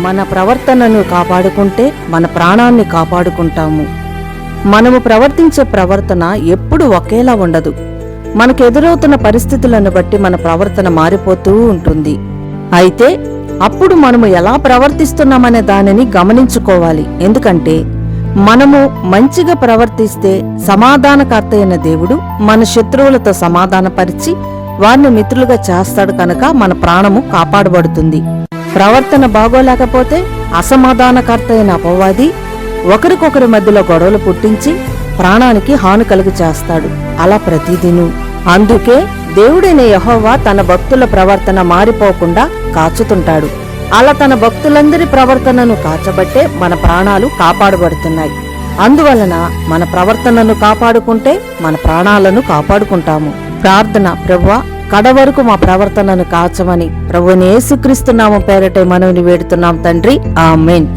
మన ప్రవర్తనను కాపాడుకుంటే మన ప్రాణాన్ని కాపాడుకుంటాము. మనము ప్రవర్తించే ప్రవర్తన ఎప్పుడు ఒకేలా ఉండదు. మనకెదురవుతున్న పరిస్థితులను బట్టి మన ప్రవర్తన మారిపోతూ ఉంటుంది. అయితే అప్పుడు మనము ఎలా ప్రవర్తిస్తున్నామనే దానిని గమనించుకోవాలి. ఎందుకంటే మనము మంచిగా ప్రవర్తిస్తే సమాధానకర్త అయిన దేవుడు మన శత్రువులతో సమాధానపరిచి వారిని మిత్రులుగా చేస్తాడు కనుక మన ప్రాణము కాపాడబడుతుంది. ప్రవర్తన బాగోలేకపోతే అసమాధానకర్త అయిన అపవాది ఒకరికొకరి మధ్యలో గొడవలు పుట్టించి ప్రాణానికి హాని కలుగు చేస్తాడు. అలా ప్రతిదినం. అందుకే దేవుడైన యెహోవా తన భక్తుల ప్రవర్తన మారిపోకుండా కాచుతుంటాడు. అలా తన భక్తులందరి ప్రవర్తనను కాచబట్టే మన ప్రాణాలు కాపాడబడుతున్నాయి. అందువలన మన ప్రవర్తనను కాపాడుకుంటే మన ప్రాణాలను కాపాడుకుంటాము. ప్రార్థన. ప్రభువా, కడవరకు మా ప్రవర్తనను కాచమని ప్రభువుని యేసుక్రీస్తు నామం పేరట మనవిని వేడుతున్నాం తండ్రి. ఆమేన్.